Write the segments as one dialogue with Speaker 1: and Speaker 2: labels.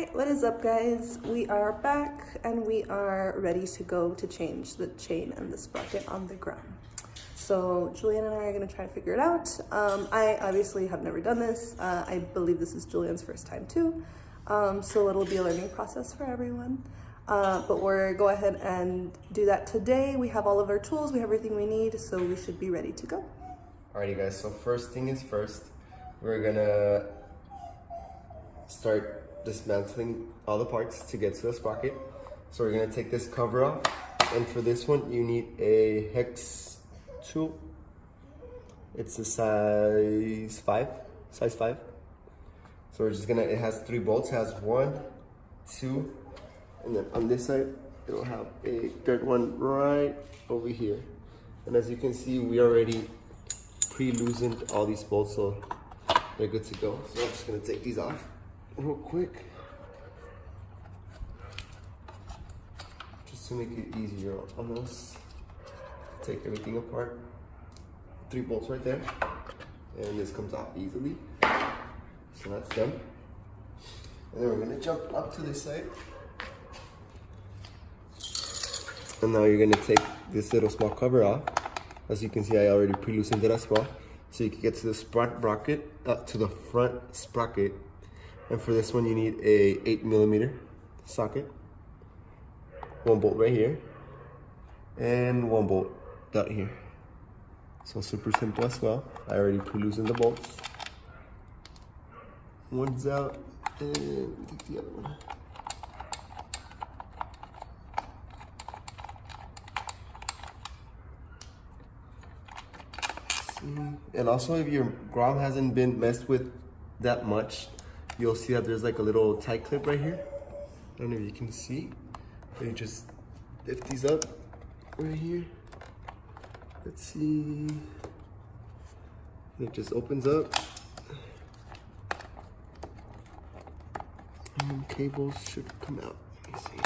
Speaker 1: Alright, what is up guys? We are back and we are ready to go to change the chain and the sprocket on the Grom. So Julian and I are going to try to figure it out. I obviously have never done this. I believe this is Julian's first time too. So it'll be a learning process for everyone. But we're go ahead and do that today. We have all of our tools, we have everything we need, so we should be ready to go.
Speaker 2: Alrighty guys, so first thing is first, we're gonna start dismantling all the parts to get to the sprocket. So we're gonna take this cover off, and for this one you need a hex tool. It's a size 5. So we're just gonna, it has 3 bolts, it has 1, 2, and then on this side it'll have a third one right over here. And as you can see, we already pre-loosened all these bolts, so they're good to go. So I'm just gonna take these off real quick, just to make it easier on us. Take everything apart. 3 bolts right there, and this comes off easily. So that's done. And then we're gonna jump up to this side. And now you're gonna take this little small cover off. As you can see, I already pre-loosened it as well. So you can get to the sprocket, to the front sprocket. And for this one, you need a 8mm socket. 1 bolt right here. And 1 bolt out here. So super simple as well. I already pre-loosened the bolts. One's out, and take the other one. And also, if your Grom hasn't been messed with that much, you'll see that there's like a little tie clip right here. I don't know if you can see. So you just lift these up right here. Let's see. And it just opens up. And cables should come out. Let me see.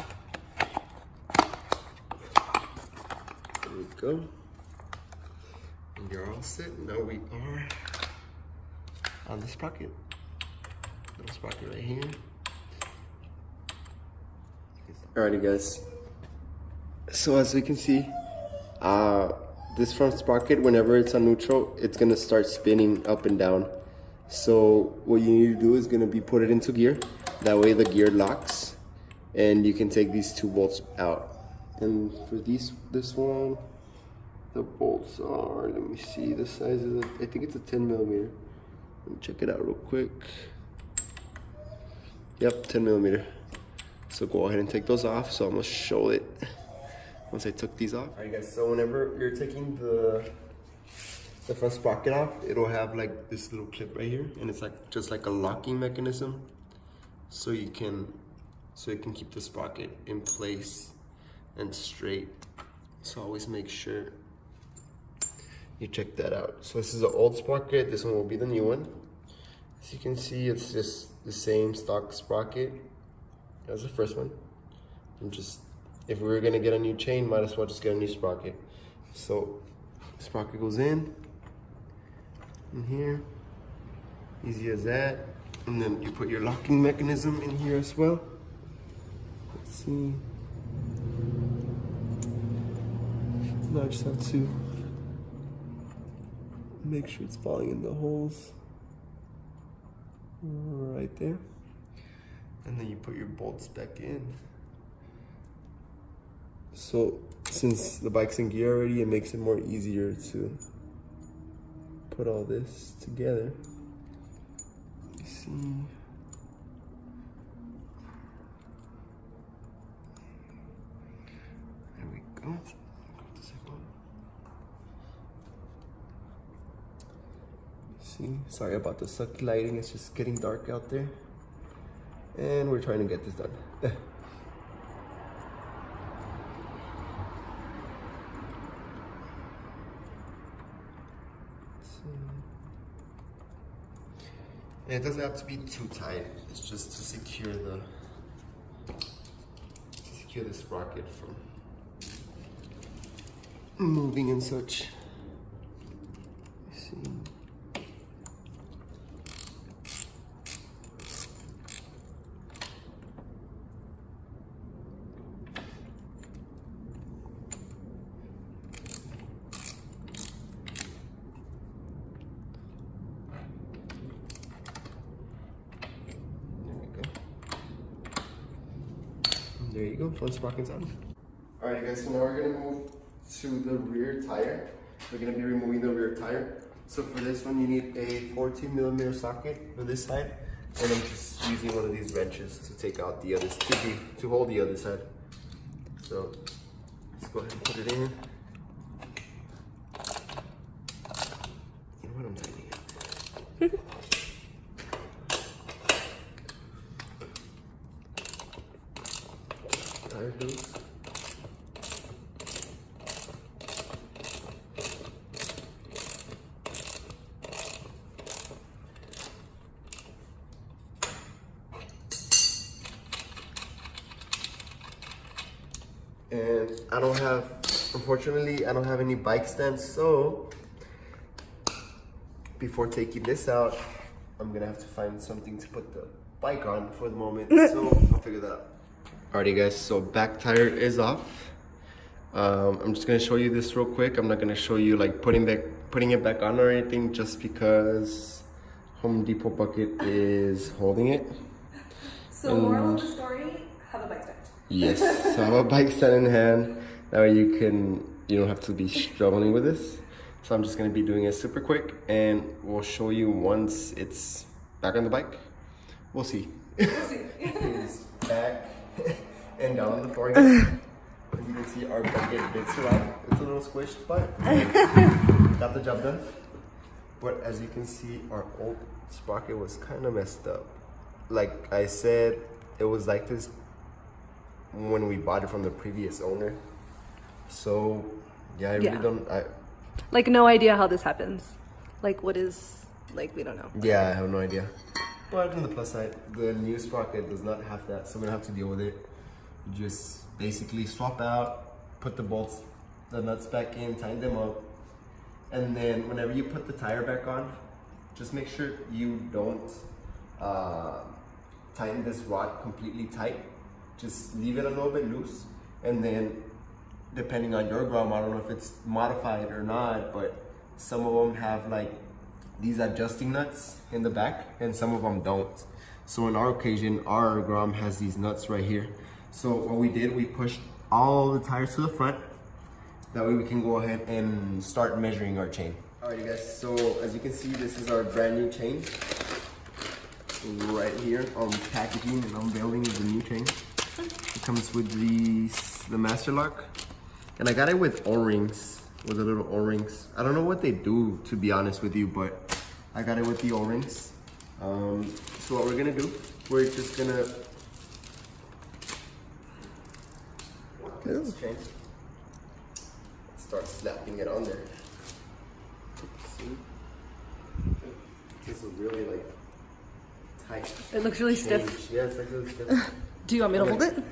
Speaker 2: There we go. And you're all set. Now we are on the sprocket. Little sprocket right here. Alrighty guys. So as we can see, this front sprocket, whenever it's on neutral, it's gonna start spinning up and down. So what you need to do is gonna be put it into gear. That way the gear locks, and you can take these 2 bolts out. And for this one, the bolts are, let me see the size of it. I think it's a 10mm. Let me check it out real quick. Yep, 10mm. So go ahead and take those off. So I'm gonna show it once I took these off. Alright guys, so whenever you're taking the front sprocket off, it'll have like this little clip right here, and it's like just like a locking mechanism. So you can keep the sprocket in place and straight. So always make sure you check that out. So this is an old sprocket, this one will be the new one. As you can see, it's just the same stock sprocket as the first one. I'm just, if we were gonna get a new chain, might as well just get a new sprocket. So the sprocket goes in here, easy as that. And then you put your locking mechanism in here as well. Let's see. Now I just have to make sure it's falling in the holes right there. And then you put your bolts back in. So since the bike's in gear already, it makes it more easier to put all this together. See. There we go. See, sorry about the sucky lighting, it's just getting dark out there. And we're trying to get this done. And it doesn't have to be too tight. It's just to secure the sprocket from moving and such. Let's see. There you go, front sprocket's on. Alright guys, so now we're gonna move to the rear tire. We're gonna be removing the rear tire. So for this one, you need a 14mm socket for this side, and I'm just using one of these wrenches to take out the others, to hold the other side. So let's go ahead and put it in. You know what, I'm hiding it. Tire loose. And I don't have, unfortunately, I don't have any bike stands, so before taking this out, I'm gonna have to find something to put the bike on for the moment, so I'll figure that out. Alrighty guys, so back tire is off. I'm just gonna show you this real quick. I'm not gonna show you like putting it back on or anything, just because Home Depot bucket is holding it.
Speaker 1: So moral of the story, have a bike stand.
Speaker 2: Yes, so have a bike stand in hand. That way you don't have to be struggling with this. So I'm just gonna be doing it super quick, and we'll show you once it's back on the bike. We'll see.
Speaker 1: We'll see.
Speaker 2: It's back and down on the floor again. As you can see, our bucket did survive. It's a little squished, but got the job done. But as you can see, our old sprocket was kind of messed up. Like I said, it was like this when we bought it from the previous owner. So yeah, I really don't,
Speaker 1: like no idea how this happens. Like what is, like we don't know.
Speaker 2: Yeah, I have no idea. But on the plus side, the new sprocket does not have that, so we're gonna have to deal with it. You just basically swap out, put the bolts, the nuts back in, tighten them up, and then whenever you put the tire back on, just make sure you don't tighten this rod completely tight. Just leave it a little bit loose, and then depending on your Grom, I don't know if it's modified or not, but some of them have like these adjusting nuts in the back, and some of them don't. So in our occasion, our Grom has these nuts right here. So what we did, we pushed all the tires to the front. That way we can go ahead and start measuring our chain. Alrighty guys, so as you can see, this is our brand new chain. Right here on packaging and unveiling is the new chain. It comes with the master lock, and I got it with O-rings, with the little O-rings. I don't know what they do, to be honest with you, but I got it with the O-rings. So what we're gonna do, we're just gonna get this chain, start slapping it on there. See? This is really like tight.
Speaker 1: It looks really
Speaker 2: chain.
Speaker 1: stiff.
Speaker 2: Yeah, it's like really stiff.
Speaker 1: Do you want me to hold it?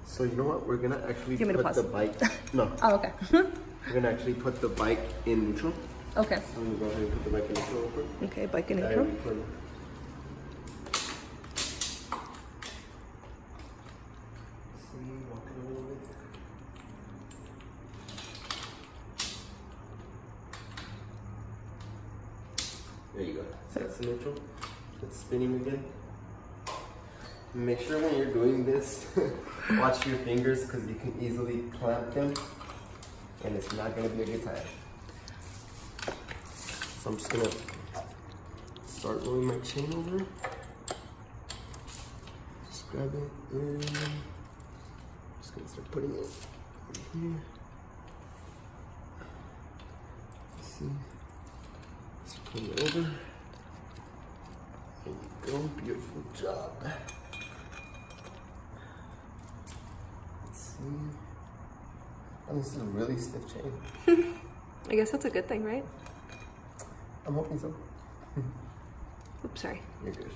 Speaker 2: So you know what? We're gonna actually
Speaker 1: Give me the
Speaker 2: put
Speaker 1: pause.
Speaker 2: the bike. No.
Speaker 1: Oh, okay.
Speaker 2: We're gonna actually put the bike in neutral.
Speaker 1: Okay.
Speaker 2: So I'm gonna go ahead and put the bike in neutral real quick.
Speaker 1: Okay, bike in neutral.
Speaker 2: There you go. So that's the neutral. It's spinning again. Make sure when you're doing this, watch your fingers, because you can easily clamp them, and it's not gonna be a good time. So I'm just gonna start rolling my chain over. Just grab it and just gonna start putting it in here. Let's see. Just put it over. There you go, beautiful job. Let's see. Oh, this is a really stiff chain.
Speaker 1: I guess that's a good thing, right?
Speaker 2: I'm hoping so.
Speaker 1: Oops, sorry.
Speaker 2: You're good.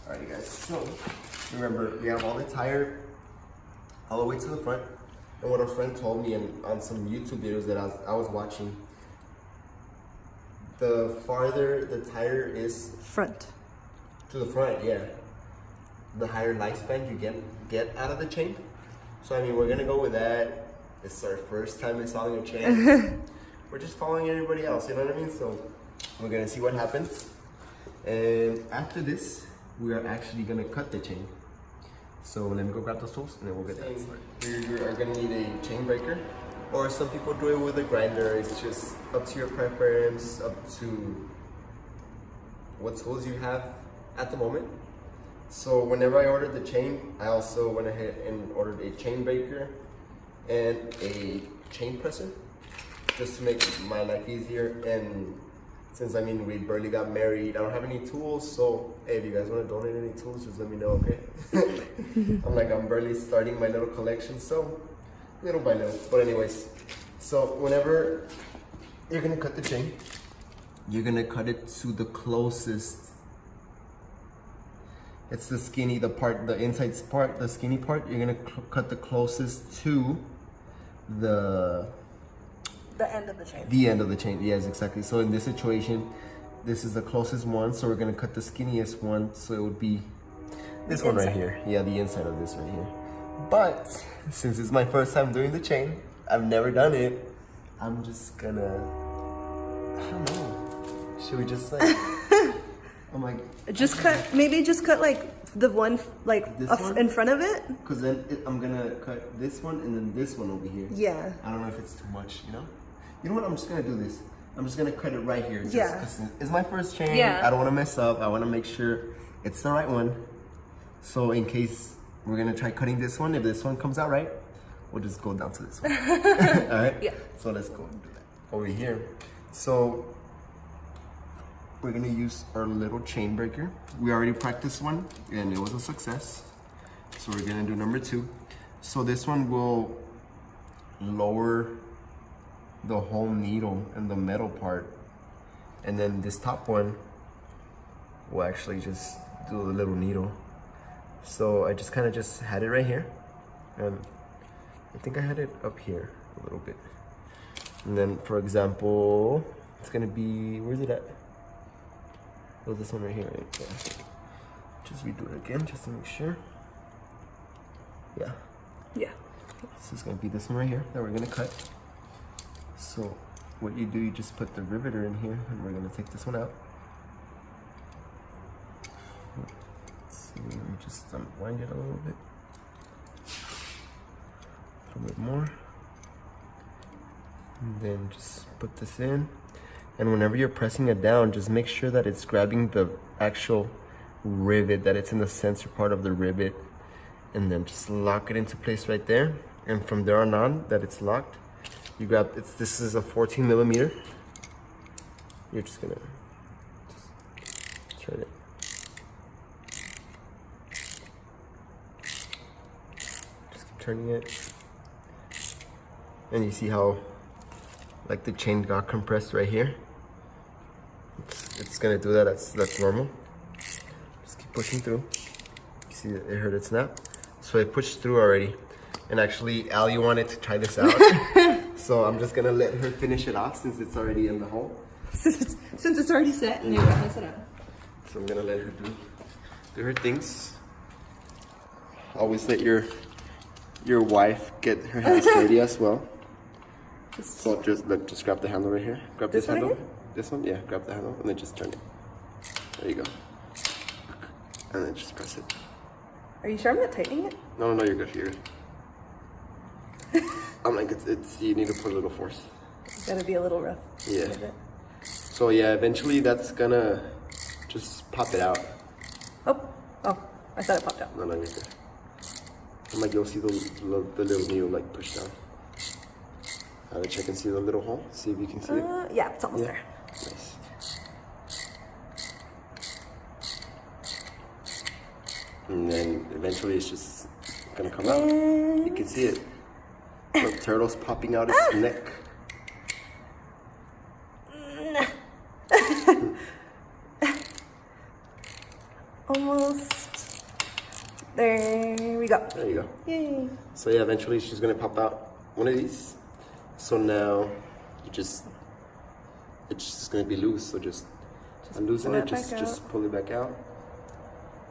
Speaker 2: Alrighty guys, so remember, we have all the tire all the way to the front. And what a friend told me on some YouTube videos that I was watching, the farther the tire is
Speaker 1: Front.
Speaker 2: to the front, yeah, the higher lifespan you get out of the chain. So I mean, we're gonna go with that. It's our first time installing a chain. We're just following everybody else, you know what I mean? So we're gonna see what happens. And after this, we are actually gonna cut the chain. So let me go grab those tools and then we'll get that started. You are gonna need a chain breaker, or some people do it with a grinder. It's just up to your preference, up to what tools you have at the moment. So whenever I ordered the chain, I also went ahead and ordered a chain breaker and a chain presser, just to make my life easier. And since we barely got married, I don't have any tools, so hey, if you guys want to donate any tools, just let me know, okay? I'm barely starting my little collection, so little by little. But anyways, so whenever you're gonna cut the chain, you're gonna cut it to the closest. It's the skinny, the inside part, the skinny part. You're gonna cut the closest to the
Speaker 1: end of the chain.
Speaker 2: The end of the chain, yes, exactly. So in this situation, this is the closest one, so we're gonna cut the skinniest one, so it would be this one right here. Yeah, the inside of this right here. But since it's my first time doing the chain, I've never done it, I'm just gonna, I don't know. Should we just like, I'm like,
Speaker 1: maybe just cut like the one in front of it.
Speaker 2: Cause then I'm gonna cut this one and then this one over here.
Speaker 1: Yeah.
Speaker 2: I don't know if it's too much, you know? You know what? I'm just gonna do this. I'm just gonna cut it right here. Just
Speaker 1: yeah.
Speaker 2: Cause it's my first chain.
Speaker 1: Yeah.
Speaker 2: I don't wanna mess up. I wanna make sure it's the right one. So in case we're gonna try cutting this one, if this one comes out right, we'll just go down to this one. All right? Yeah. So let's go and do that over here. So we're gonna use our little chain breaker. We already practiced one and it was a success. So we're gonna do number 2. So this one will lower the whole needle and the metal part. And then this top one will actually just do a little needle. So I just kind of just had it right here. And I think I had it up here a little bit. And then for example, it's gonna be, where's it at? Oh, this one right here, right? Yeah. Just redo it again, just to make sure. Yeah.
Speaker 1: Yeah.
Speaker 2: This is gonna be this one right here that we're gonna cut. So what you do, you just put the riveter in here, and we're gonna take this one out. Let's see, let me just unwind it a little bit. A little bit more. And then just put this in. And whenever you're pressing it down, just make sure that it's grabbing the actual rivet, that it's in the center part of the rivet. And then just lock it into place right there. And from there on, that it's locked, you grab, this is a 14 millimeter. You're just gonna turn it. Just keep turning it. And you see how like the chain got compressed right here? It's gonna do that, that's normal. Just keep pushing through. You see it heard it snap? So it pushed through already. And actually, Ali wanted to try this out. So I'm just gonna let her finish it off since it's already in the hole.
Speaker 1: Since it's already set, and you're gonna mess it up.
Speaker 2: So I'm gonna let her do her things. Always let your wife get her hands dirty as well. So just grab the handle right here. Grab this handle. This one, yeah. Grab the handle and then just turn it. There you go. And then just press it.
Speaker 1: Are you sure I'm not tightening it?
Speaker 2: No, you're good. You're good. I'm like, it's you need to put a little force.
Speaker 1: It's gotta be a little rough.
Speaker 2: Yeah. So yeah, eventually that's gonna just pop it out.
Speaker 1: Oh, I thought it popped out.
Speaker 2: No, you're good. I'm like, you'll see the little needle like push down. I'll check and see the little hole. See if you can see it.
Speaker 1: Yeah, it's almost there.
Speaker 2: Nice. And then eventually it's just gonna come out. You can see it. Look, turtle's popping out its neck.
Speaker 1: Almost. There we go.
Speaker 2: There you go.
Speaker 1: Yay.
Speaker 2: So yeah, eventually she's gonna pop out one of these. So now it's just gonna be loose. So just unloosen it. Just pull it back out.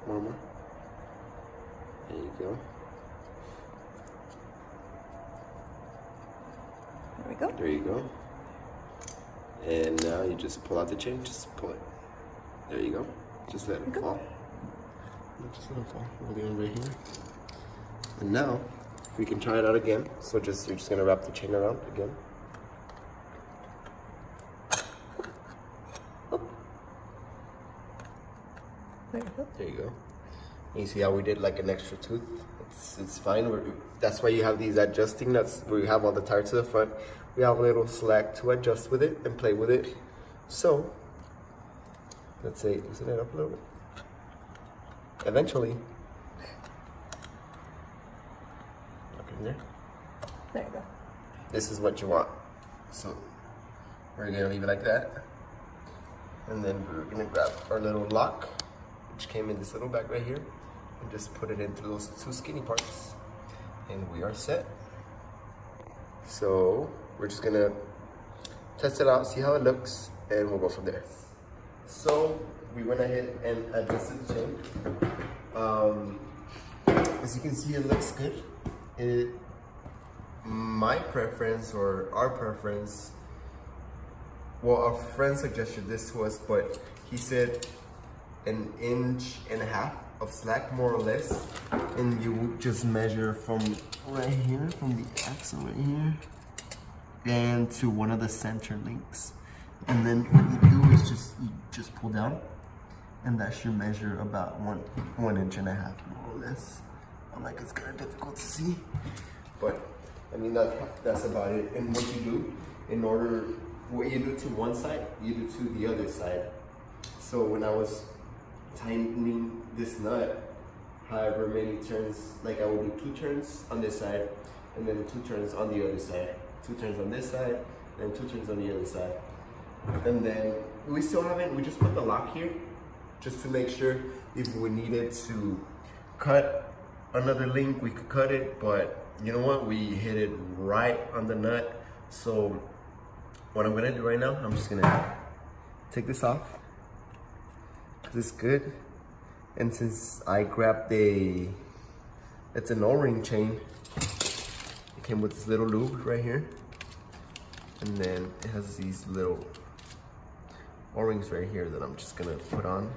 Speaker 2: More. There you go.
Speaker 1: There we go.
Speaker 2: There you go. And now you just pull out the chain. Just pull it. There you go. Just let it fall. Just let it fall. Roll it in right here. And now we can try it out again. So you're just gonna wrap the chain around again.
Speaker 1: There you go.
Speaker 2: There you go. And you see how we did like an extra tooth? It's fine. That's why you have these adjusting nuts where you have all the tires to the front. We have a little slack to adjust with it and play with it. So, let's say, loosen it up a little bit. Eventually, look in there.
Speaker 1: There you go.
Speaker 2: This is what you want. So, we're gonna leave it like that. And then we're gonna grab our little lock, which came in this little bag right here, and just put it into those two skinny parts. And we are set. So, we're just gonna test it out, see how it looks, and we'll go from there. So, we went ahead and adjusted the chain. As you can see, it looks good. My preference, or our preference, well, a friend suggested this to us, but he said 1.5 inches of slack, more or less, and you just measure from right here, from the axle right here, and to one of the center links. And then what you do is you just pull down, and that should measure about 1.5 inches, more or less. I'm like, it's kind of difficult to see, but I mean that's about it. And what you do, what you do to one side, you do to the other side. So when I was tightening this nut, however many turns, like I would do 2 turns on this side, and then 2 turns on the other side, 2 turns on this side, and 2 turns on the other side. And then we just put the lock here, just to make sure if we needed to cut another link, we could cut it, but you know what, we hit it right on the nut. So what I'm gonna do right now, I'm just gonna take this off, because it's good. And since I grabbed it's an O-ring chain, it came with this little lube right here, and then it has these little O-rings right here that I'm just gonna put on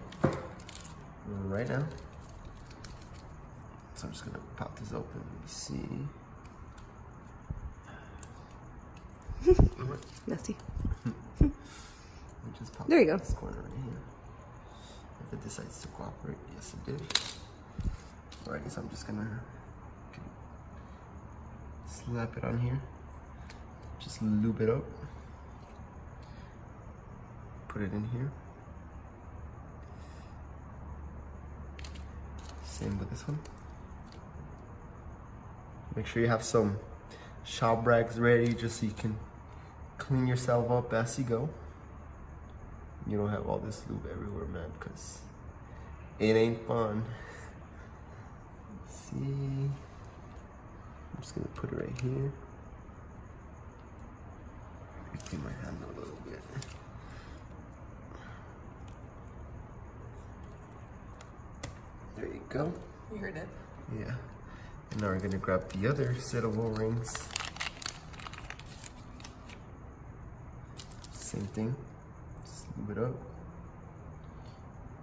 Speaker 2: right now. So I'm just gonna pop this open. Let me see.
Speaker 1: Messy.
Speaker 2: Just pop
Speaker 1: there you go.
Speaker 2: This corner right here. If it decides to cooperate, yes it did. Alrighty, so I'm just gonna slap it on here. Just lube it up. Put it in here. Same with this one. Make sure you have some shop rags ready, just so you can clean yourself up as you go. You don't have all this lube everywhere, man, because it ain't fun. Let's see. I'm just gonna put it right here. Clean my hand a little bit. There you go.
Speaker 1: You heard it.
Speaker 2: Yeah. And now we're gonna grab the other set of O-rings. Same thing. Just lube it up.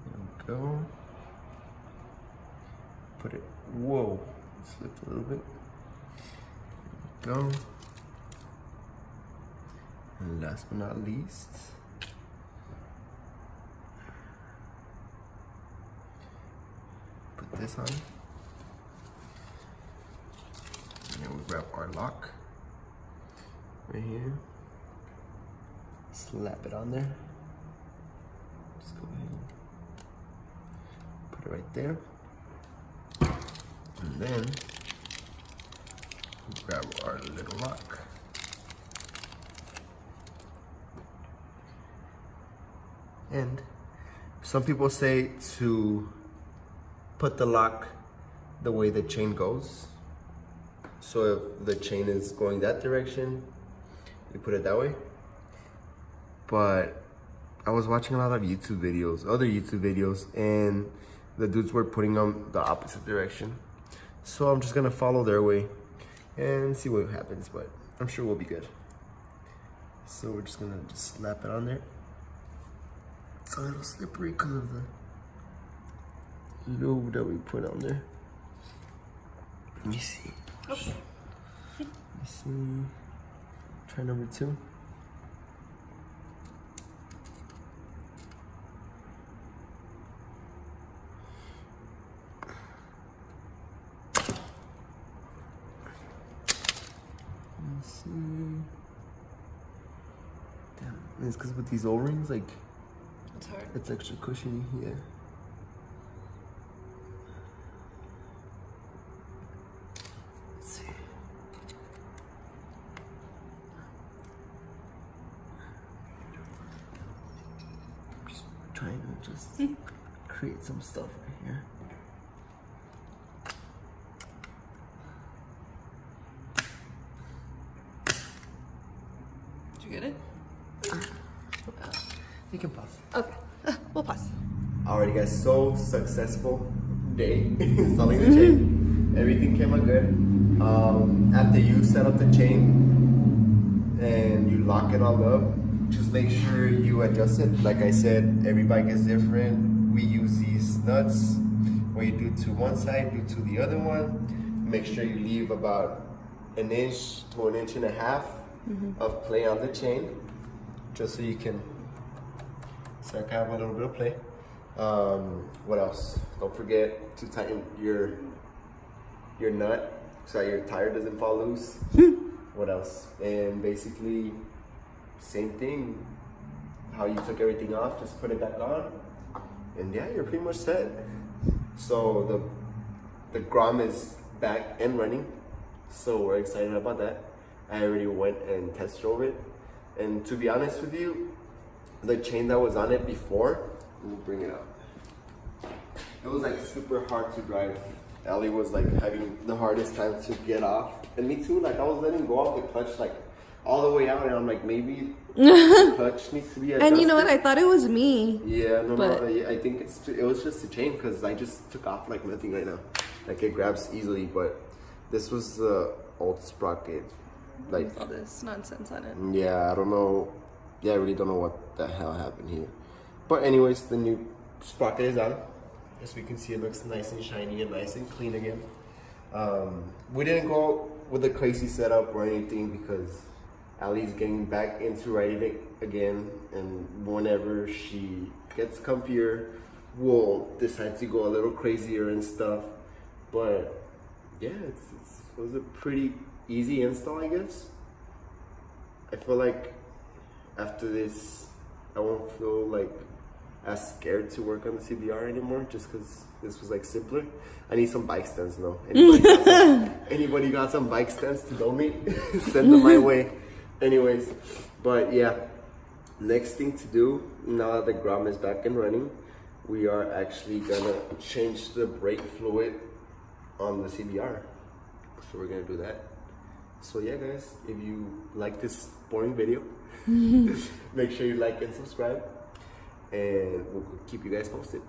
Speaker 2: There we go. Put it, whoa, slipped a little bit. There we go. And last but not least, put this on. And then we grab our lock right here. Slap it on there. Just go ahead and put it right there. And then we grab our little lock. And some people say to put the lock the way the chain goes. So if the chain is going that direction, you put it that way. But I was watching a lot of YouTube videos, other YouTube videos, and the dudes were putting them the opposite direction. So I'm just gonna follow their way and see what happens, but I'm sure we'll be good. So we're just gonna slap it on there. It's a little slippery because of the lube that we put on there. Let me see.
Speaker 1: Okay.
Speaker 2: Let me see. Try number 2. Let me see. Damn, it's because with these O-rings, like,
Speaker 1: It's hard.
Speaker 2: it's extra cushiony here. Let's see. Just trying to just create some stuff right here.
Speaker 1: Did you get it?
Speaker 2: You can pause.
Speaker 1: Okay. We'll pause.
Speaker 2: Alrighty guys, so successful day installing the chain. Everything came out good. After you set up the chain and you lock it all up, just make sure you adjust it. Like I said, every bike is different. We use these nuts. When you do to one side, do to the other one. Make sure you leave about 1 inch to 1.5 inches of play on the chain, just so you can start kind of a little bit of play. What else? Don't forget to tighten your nut so your tire doesn't fall loose. What else? And basically, same thing. How you took everything off, just put it back on, and yeah, you're pretty much set. So the Grom is back and running, so we're excited about that. I already went and test drove it, and to be honest with you, the chain that was on it before, let me bring it up. It was like super hard to drive. Ellie was like having the hardest time to get off, and me too. Like I was letting go of the clutch like all the way out, and I'm like, maybe the clutch needs to be adjusted.
Speaker 1: And you know what? I thought it was me.
Speaker 2: Yeah, no, I think it was just the chain, because I just took off like nothing right now. Like it grabs easily, but this was the old sprocket. Like
Speaker 1: all this nonsense on it.
Speaker 2: Yeah, I don't know. Yeah, I really don't know what the hell happened here. But anyways, the new sprocket is on. As we can see, it looks nice and shiny and nice and clean again. We didn't go with a crazy setup or anything, because Allie's getting back into riding it again, and whenever she gets comfier, we'll decide to go a little crazier and stuff. But yeah, it was a pretty easy install, I guess. I feel like after this, I won't feel like as scared to work on the CBR anymore, just because this was like simpler. I need some bike stands though. Anybody got some bike stands to donate? Send them my way. Anyways, but yeah, next thing to do, now that the Grom is back and running, we are actually gonna change the brake fluid on the CBR. So we're gonna do that. So yeah guys, if you like this boring video, make sure you like and subscribe, and we'll keep you guys posted.